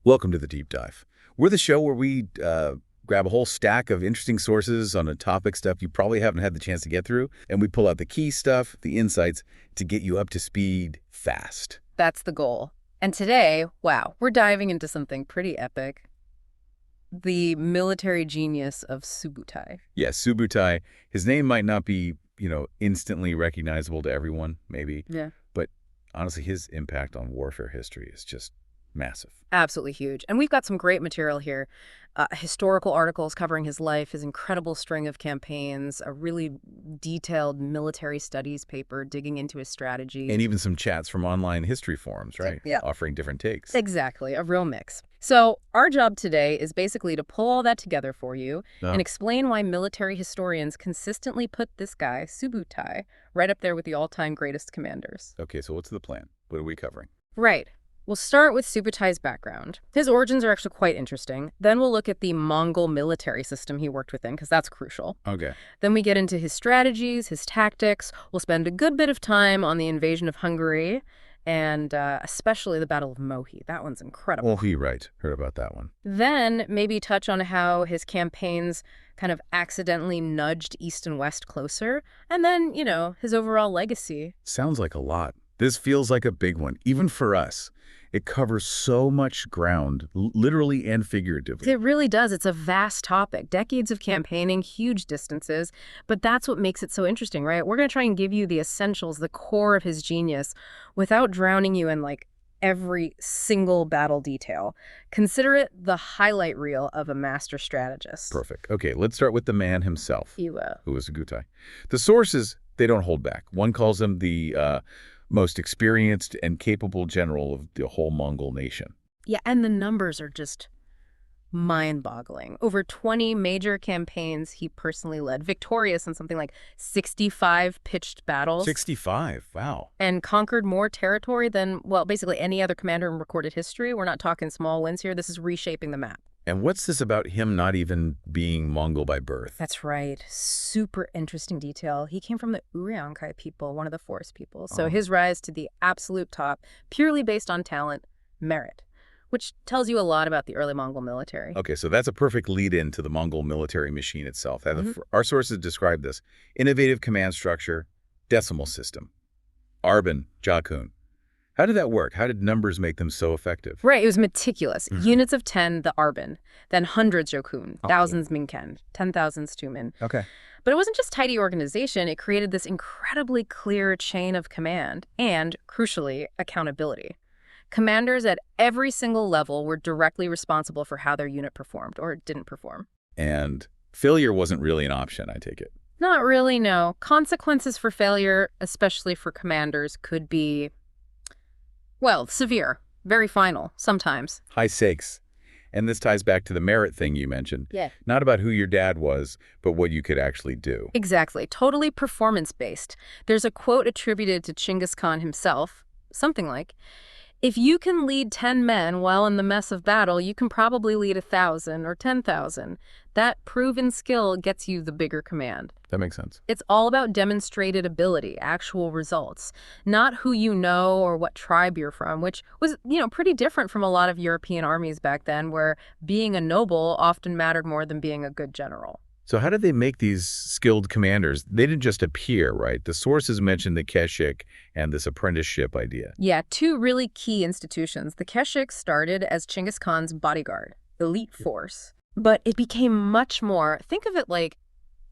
Welcome to the Deep Dive. We're the show where we grab a whole stack of interesting sources on a topic stuff you probably haven't had the chance to get through, and we pull out the key stuff, the insights, to get you up to speed fast. That's the goal. And today, wow, we're diving into something pretty epic. The military genius of Subutai. Yes, Subutai. His name might not be, instantly recognizable to everyone, maybe. Yeah. But honestly, his impact on warfare history is just massive. Absolutely huge. And we've got some great material here. Historical articles covering his life, his incredible string of campaigns, a really detailed military studies paper digging into his strategy. And even some chats from online history forums, right? Yeah. Offering different takes. Exactly. A real mix. So our job today is basically to pull all that together for you and explain why military historians consistently put this guy, Subutai, right up there with the all-time greatest commanders. Okay, so what's the plan? What are we covering? Right. We'll start with Subutai's background. His origins are actually quite interesting. Then we'll look at the Mongol military system he worked within, because that's crucial. Okay. Then we get into his strategies, his tactics. We'll spend a good bit of time on the invasion of Hungary, and especially the Battle of Mohi. That one's incredible. Mohi, right. Heard about that one. Then maybe touch on how his campaigns kind of accidentally nudged East and West closer. And then, his overall legacy. Sounds like a lot. This feels like a big one, even for us. It covers so much ground, literally and figuratively. It really does. It's a vast topic. Decades of campaigning, huge distances. But that's what makes it so interesting, right? We're going to try and give you the essentials, the core of his genius, without drowning you in, every single battle detail. Consider it the highlight reel of a master strategist. Perfect. Okay, let's start with the man himself, who was Subutai. The sources, they don't hold back. One calls him the most experienced and capable general of the whole Mongol nation. Yeah, and the numbers are just mind-boggling. Over 20 major campaigns he personally led, victorious in something like 65 pitched battles. 65, wow. And conquered more territory than, basically any other commander in recorded history. We're not talking small wins here. This is reshaping the map. And what's this about him not even being Mongol by birth? That's right. Super interesting detail. He came from the Uriankhai people, one of the forest people. So his rise to the absolute top, purely based on talent, merit, which tells you a lot about the early Mongol military. Okay, so that's a perfect lead-in to the Mongol military machine itself. Our sources describe this. Innovative command structure, decimal system, Arban, Jakun. How did that work? How did numbers make them so effective? Right, it was meticulous. Units of 10, the Arban, then hundreds Jokun, thousands Minken, 10,000s Tumen. Okay. But it wasn't just tidy organization. It created this incredibly clear chain of command and, crucially, accountability. Commanders at every single level were directly responsible for how their unit performed or didn't perform. And failure wasn't really an option, I take it. Not really, no. Consequences for failure, especially for commanders, could be, severe, very final, sometimes. High stakes. And this ties back to the merit thing you mentioned. Yeah. Not about who your dad was, but what you could actually do. Exactly. Totally performance-based. There's a quote attributed to Genghis Khan himself, something like, "If you can lead 10 men while in the mess of battle, you can probably lead 1,000 or 10,000. That proven skill gets you the bigger command." That makes sense. It's all about demonstrated ability, actual results, not who you know or what tribe you're from, which was, pretty different from a lot of European armies back then, where being a noble often mattered more than being a good general. So how did they make these skilled commanders? They didn't just appear, right? The sources mentioned the Keshik and this apprenticeship idea. Yeah, two really key institutions. The Keshik started as Genghis Khan's bodyguard, elite force, but it became much more, think of it like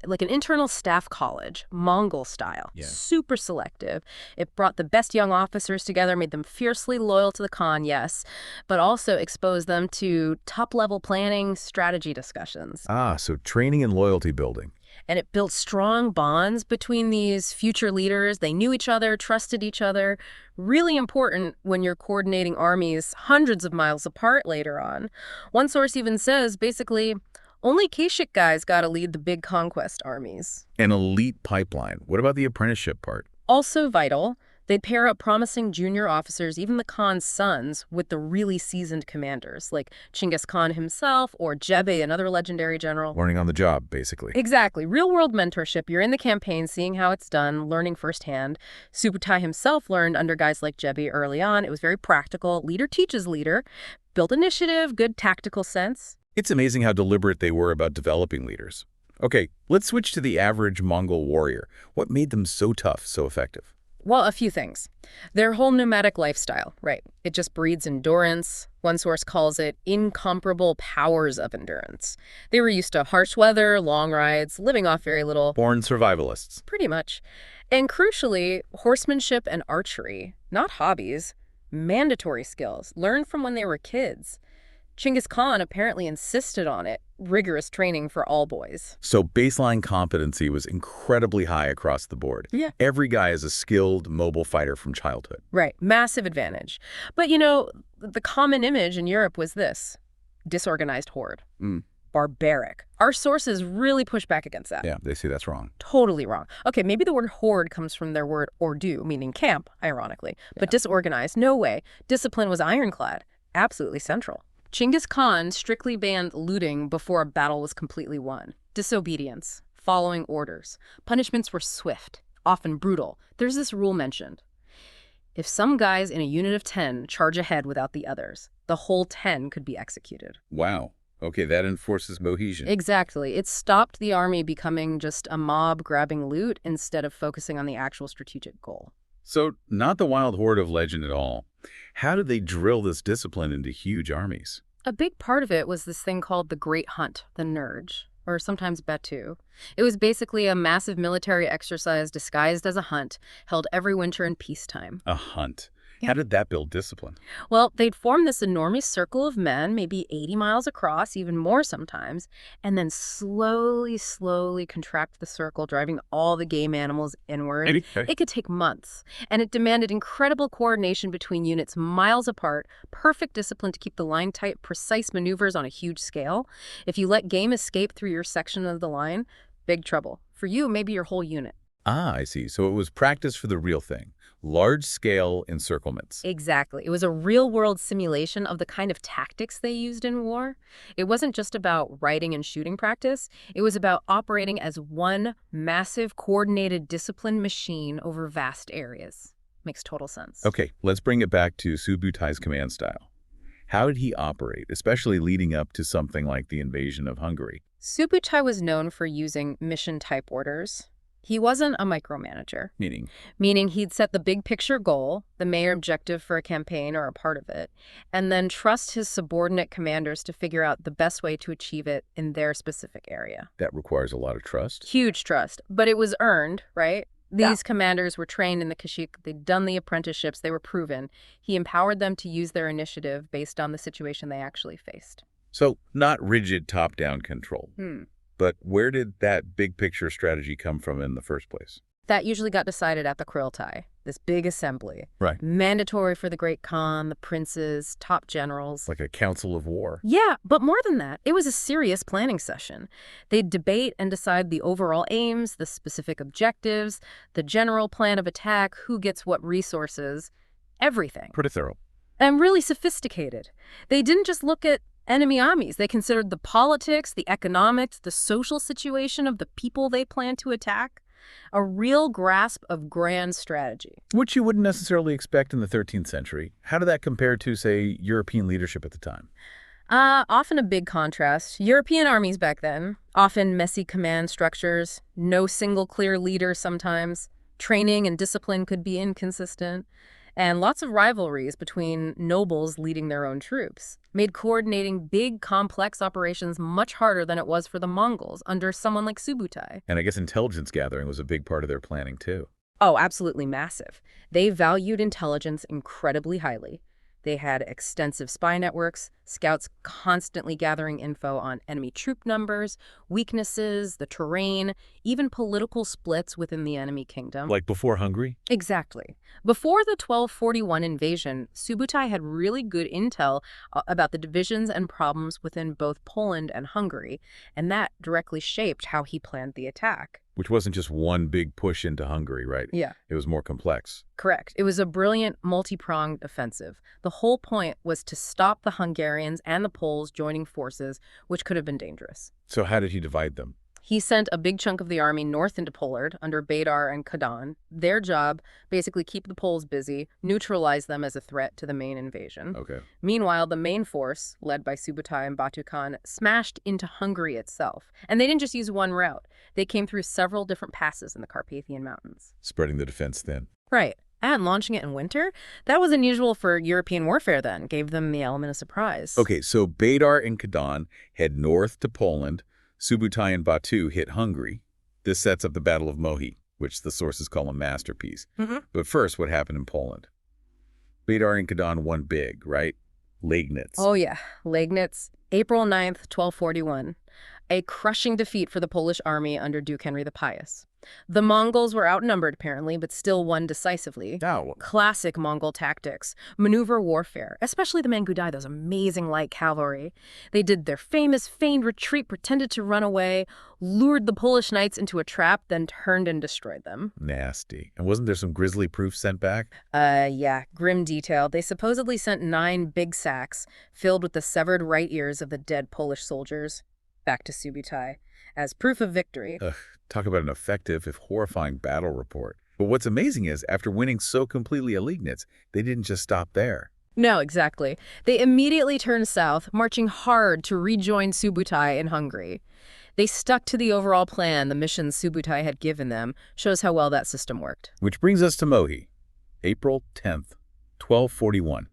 an internal staff college, Mongol style, super selective. It brought the best young officers together, made them fiercely loyal to the Khan, yes, but also exposed them to top-level planning, strategy discussions. So training and loyalty building. And it built strong bonds between these future leaders. They knew each other, trusted each other. Really important when you're coordinating armies hundreds of miles apart later on. One source even says, basically, only Keshik guys got to lead the big conquest armies. An elite pipeline. What about the apprenticeship part? Also vital. They'd pair up promising junior officers, even the Khan's sons, with the really seasoned commanders, like Genghis Khan himself or Jebe, another legendary general. Learning on the job, basically. Exactly. Real-world mentorship. You're in the campaign, seeing how it's done, learning firsthand. Subutai himself learned under guys like Jebe early on. It was very practical. Leader teaches leader. Built initiative, good tactical sense. It's amazing how deliberate they were about developing leaders. Okay, let's switch to the average Mongol warrior. What made them so tough, so effective? Well, a few things. Their whole nomadic lifestyle, right? It just breeds endurance. One source calls it incomparable powers of endurance. They were used to harsh weather, long rides, living off very little. Born survivalists. Pretty much. And crucially, horsemanship and archery, not hobbies, mandatory skills, learned from when they were kids. Genghis Khan apparently insisted on it, rigorous training for all boys. So baseline competency was incredibly high across the board. Yeah. Every guy is a skilled, mobile fighter from childhood. Right. Massive advantage. But, you know, the common image in Europe was this: disorganized horde. Barbaric. Our sources really push back against that. Yeah, they say that's wrong. Totally wrong. Okay, maybe the word horde comes from their word ordu, meaning camp, ironically. But disorganized, no way. Discipline was ironclad. Absolutely central. Genghis Khan strictly banned looting before a battle was completely won. Disobedience, following orders. Punishments were swift, often brutal. There's this rule mentioned. If some guys in a unit of 10 charge ahead without the others, the whole 10 could be executed. Wow. Okay, that enforces Mohi. Exactly. It stopped the army becoming just a mob grabbing loot instead of focusing on the actual strategic goal. So, not the wild horde of legend at all. How did they drill this discipline into huge armies? A big part of it was this thing called the Great Hunt, the Nurj, or sometimes Batu. It was basically a massive military exercise disguised as a hunt, held every winter in peacetime. A hunt. Yeah. How did that build discipline? Well, they'd form this enormous circle of men, maybe 80 miles across, even more sometimes, and then slowly contract the circle, driving all the game animals inward. Okay. It could take months, and it demanded incredible coordination between units miles apart, perfect discipline to keep the line tight, precise maneuvers on a huge scale. If you let game escape through your section of the line, big trouble. For you, maybe your whole unit. Ah, I see. So it was practice for the real thing. Large-scale encirclements. Exactly. It was a real-world simulation of the kind of tactics they used in war. It wasn't just about riding and shooting practice. It was about operating as one massive, coordinated, disciplined machine over vast areas. Makes total sense. Okay, let's bring it back to Subutai's command style. How did he operate, especially leading up to something like the invasion of Hungary? Subutai was known for using mission-type orders. He wasn't a micromanager. Meaning he'd set the big picture goal, the main objective for a campaign or a part of it, and then trust his subordinate commanders to figure out the best way to achieve it in their specific area. That requires a lot of trust. Huge trust. But it was earned, right? These commanders were trained in the Kashik. They'd done the apprenticeships. They were proven. He empowered them to use their initiative based on the situation they actually faced. So not rigid top-down control. But where did that big picture strategy come from in the first place? That usually got decided at the Kurultai, this big assembly. Right. Mandatory for the Great Khan, the princes, top generals. Like a council of war. Yeah, but more than that, it was a serious planning session. They'd debate and decide the overall aims, the specific objectives, the general plan of attack, who gets what resources, everything. Pretty thorough. And really sophisticated. They didn't just look at enemy armies. They considered the politics, the economics, the social situation of the people they planned to attack. A real grasp of grand strategy. Which you wouldn't necessarily expect in the 13th century. How did that compare to, say, European leadership at the time? Often a big contrast. European armies back then, often messy command structures, no single clear leader sometimes. Training and discipline could be inconsistent. And lots of rivalries between nobles leading their own troops made coordinating big, complex operations much harder than it was for the Mongols under someone like Subutai. And I guess intelligence gathering was a big part of their planning, too. Oh, absolutely massive. They valued intelligence incredibly highly. They had extensive spy networks, scouts constantly gathering info on enemy troop numbers, weaknesses, the terrain, even political splits within the enemy kingdom. Like before Hungary? Exactly. Before the 1241 invasion, Subutai had really good intel about the divisions and problems within both Poland and Hungary, and that directly shaped how he planned the attack. Which wasn't just one big push into Hungary, right? Yeah. It was more complex. Correct. It was a brilliant, multi-pronged offensive. The whole point was to stop the Hungarians and the Poles joining forces, which could have been dangerous. So how did he divide them? He sent a big chunk of the army north into Poland under Béla and Kádán. Their job, basically keep the Poles busy, neutralize them as a threat to the main invasion. Okay. Meanwhile, the main force, led by Subutai and Batu Khan, smashed into Hungary itself. And they didn't just use one route. They came through several different passes in the Carpathian Mountains. Spreading the defense thin. Right. And launching it in winter? That was unusual for European warfare then. Gave them the element of surprise. Okay, so Béla and Kádán head north to Poland. Subutai and Batu hit Hungary. This sets up the Battle of Mohi, which the sources call a masterpiece. But first, what happened in Poland? Béla and Kádán won big, right? Liegnitz. Oh, yeah. Liegnitz, April 9th, 1241. A crushing defeat for the Polish army under Duke Henry the Pious. The Mongols were outnumbered, apparently, but still won decisively. Oh. Classic Mongol tactics. Maneuver warfare, especially the Mangudai, those amazing light cavalry. They did their famous feigned retreat, pretended to run away, lured the Polish knights into a trap, then turned and destroyed them. Nasty. And wasn't there some grisly proof sent back? Yeah, grim detail. They supposedly sent 9 big sacks filled with the severed right ears of the dead Polish soldiers back to Subutai as proof of victory. Ugh, talk about an effective, if horrifying, battle report. But what's amazing is, after winning so completely at Liegnitz, they didn't just stop there. No, exactly. They immediately turned south, marching hard to rejoin Subutai in Hungary. They stuck to the overall plan the mission Subutai had given them. Shows how well that system worked. Which brings us to Mohi, April 10th, 1241.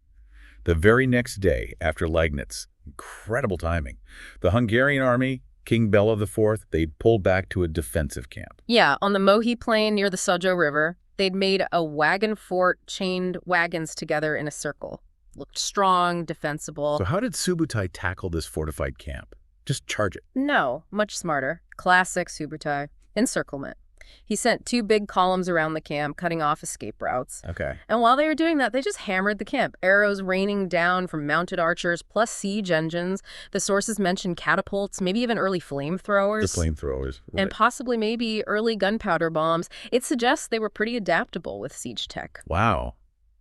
The very next day after Liegnitz. Incredible timing. The Hungarian army, King Béla IV, they'd pulled back to a defensive camp. Yeah, on the Mohi plain near the Sajo River, they'd made a wagon fort, chained wagons together in a circle. Looked strong, defensible. So how did Subutai tackle this fortified camp? Just charge it? No, much smarter. Classic Subutai. Encirclement. He sent 2 big columns around the camp, cutting off escape routes. Okay. And while they were doing that, they just hammered the camp. Arrows raining down from mounted archers, plus siege engines. The sources mentioned catapults, maybe even early flamethrowers. The flamethrowers. Right. And possibly maybe early gunpowder bombs. It suggests they were pretty adaptable with siege tech. Wow.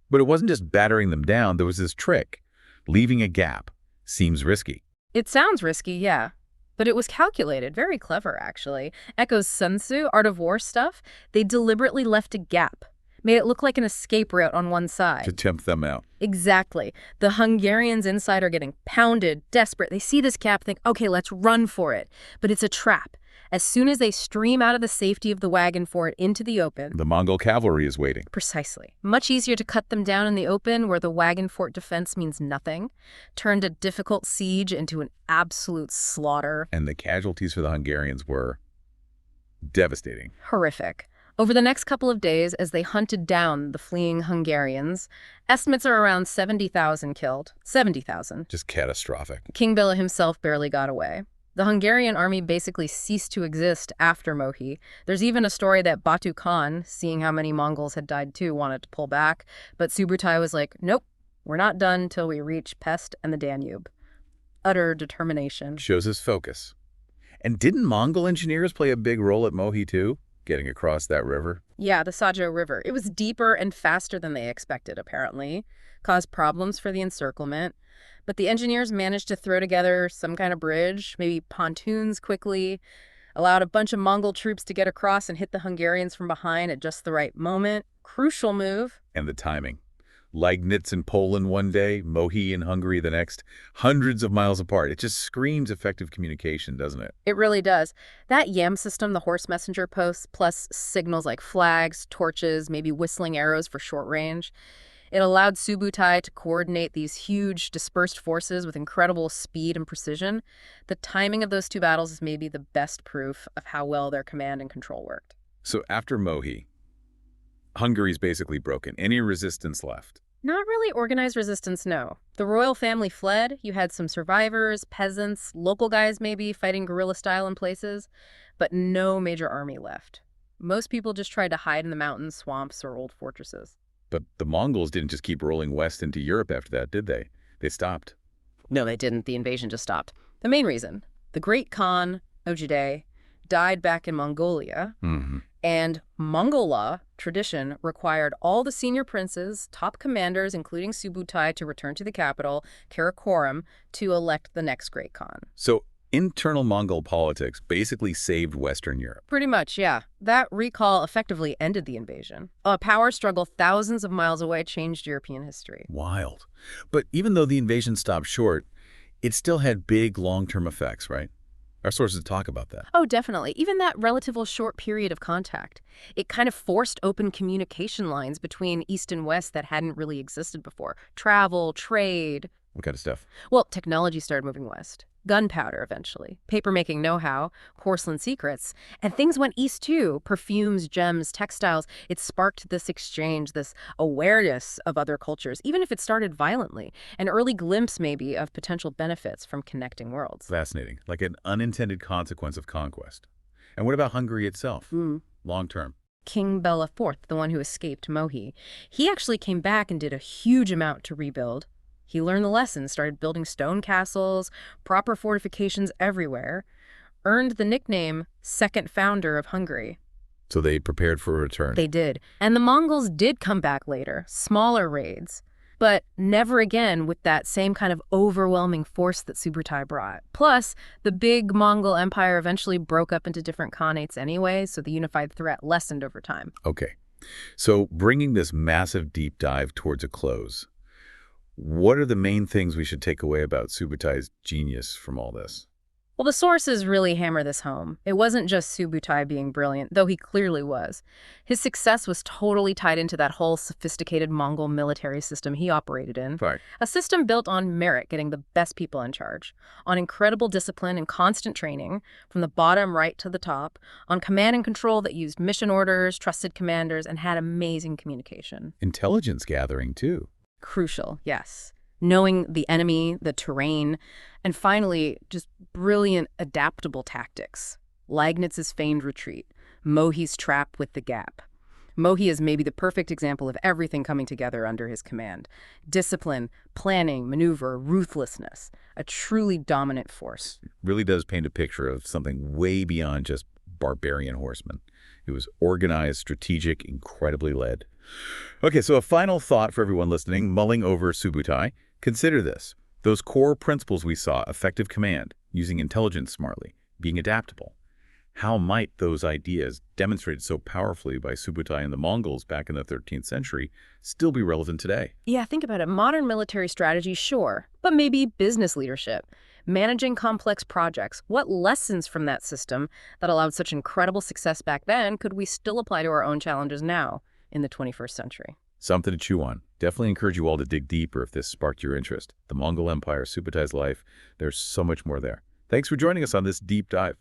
But it wasn't just battering them down. There was this trick. Leaving a gap. Seems risky. It sounds risky, yeah. But it was calculated. Very clever, actually. Echoes Sun Tzu, Art of War stuff. They deliberately left a gap. Made it look like an escape route on one side. To tempt them out. Exactly. The Hungarians inside are getting pounded, desperate. They see this gap, think, okay, let's run for it. But it's a trap. As soon as they stream out of the safety of the wagon fort into the open... The Mongol cavalry is waiting. Precisely. Much easier to cut them down in the open where the wagon fort defense means nothing. Turned a difficult siege into an absolute slaughter. And the casualties for the Hungarians were devastating. Horrific. Over the next couple of days, as they hunted down the fleeing Hungarians, estimates are around 70,000 killed. 70,000. Just catastrophic. King Béla himself barely got away. The Hungarian army basically ceased to exist after Mohi. There's even a story that Batu Khan, seeing how many Mongols had died too, wanted to pull back. But Subutai was like, nope, we're not done till we reach Pest and the Danube. Utter determination. Shows his focus. And didn't Mongol engineers play a big role at Mohi too? Getting across that river? Yeah, the Sajo River. It was deeper and faster than they expected, apparently. Caused problems for the encirclement. But the engineers managed to throw together some kind of bridge, maybe pontoons quickly, allowed a bunch of Mongol troops to get across and hit the Hungarians from behind at just the right moment. Crucial move. And the timing. Liegnitz in Poland one day, Mohi in Hungary the next, hundreds of miles apart. It just screams effective communication, doesn't it? It really does. That YAM system, the horse messenger posts, plus signals like flags, torches, maybe whistling arrows for short range. It allowed Subutai to coordinate these huge, dispersed forces with incredible speed and precision. The timing of those 2 battles is maybe the best proof of how well their command and control worked. So after Mohi, Hungary's basically broken. Any resistance left? Not really organized resistance, no. The royal family fled. You had some survivors, peasants, local guys maybe fighting guerrilla style in places, but no major army left. Most people just tried to hide in the mountains, swamps, or old fortresses. But the Mongols didn't just keep rolling west into Europe after that, did they? They stopped. No, they didn't. The invasion just stopped. The main reason, the great Khan, Ogedei, died back in Mongolia, Mm-hmm. and Mongol law tradition required all the senior princes, top commanders, including Subutai, to return to the capital, Karakoram, to elect the next great Khan. So internal Mongol politics basically saved Western Europe. Pretty much, yeah. That recall effectively ended the invasion. A power struggle thousands of miles away changed European history. Wild. But even though the invasion stopped short, it still had big long-term effects, right? Our sources talk about that. Oh, definitely. Even that relatively short period of contact. It kind of forced open communication lines between East and West that hadn't really existed before. Travel, trade. What kind of stuff? Well, technology started moving west. Gunpowder, eventually. Paper-making know-how, porcelain secrets. And things went east, too. Perfumes, gems, textiles. It sparked this exchange, this awareness of other cultures, even if it started violently. An early glimpse, maybe, of potential benefits from connecting worlds. Fascinating. Like an unintended consequence of conquest. And what about Hungary itself? Long term. King Béla IV, the one who escaped Mohi, he actually came back and did a huge amount to rebuild. He learned the lessons, started building stone castles, proper fortifications everywhere, earned the nickname Second Founder of Hungary. So they prepared for a return. They did. And the Mongols did come back later, smaller raids, but never again with that same kind of overwhelming force that Subutai brought. Plus, the big Mongol Empire eventually broke up into different khanates anyway, so the unified threat lessened over time. Okay. So bringing this massive deep dive towards a close, what are the main things we should take away about Subutai's genius from all this? Well, the sources really hammer this home. It wasn't just Subutai being brilliant, though he clearly was. His success was totally tied into that whole sophisticated Mongol military system he operated in. Right. A system built on merit, getting the best people in charge, on incredible discipline and constant training, from the bottom right to the top, on command and control that used mission orders, trusted commanders, and had amazing communication. Intelligence gathering, too. Crucial, yes. Knowing the enemy, the terrain, and finally, just brilliant adaptable tactics. Liegnitz feigned retreat, Mohi's trap with the gap. Mohi is maybe the perfect example of everything coming together under his command. Discipline, planning, maneuver, ruthlessness. A truly dominant force. It really does paint a picture of something way beyond just barbarian horsemen. It was organized, strategic, incredibly led. Okay, so a final thought for everyone listening, mulling over Subutai. Consider this. Those core principles we saw, effective command, using intelligence smartly, being adaptable. How might those ideas, demonstrated so powerfully by Subutai and the Mongols back in the 13th century, still be relevant today? Yeah, think about it. Modern military strategy, sure, but maybe business leadership, managing complex projects. What lessons from that system that allowed such incredible success back then could we still apply to our own challenges now in the 21st century? Something to chew on. Definitely encourage you all to dig deeper if this sparked your interest. The Mongol Empire, Subutai's life, there's so much more there. Thanks for joining us on this deep dive.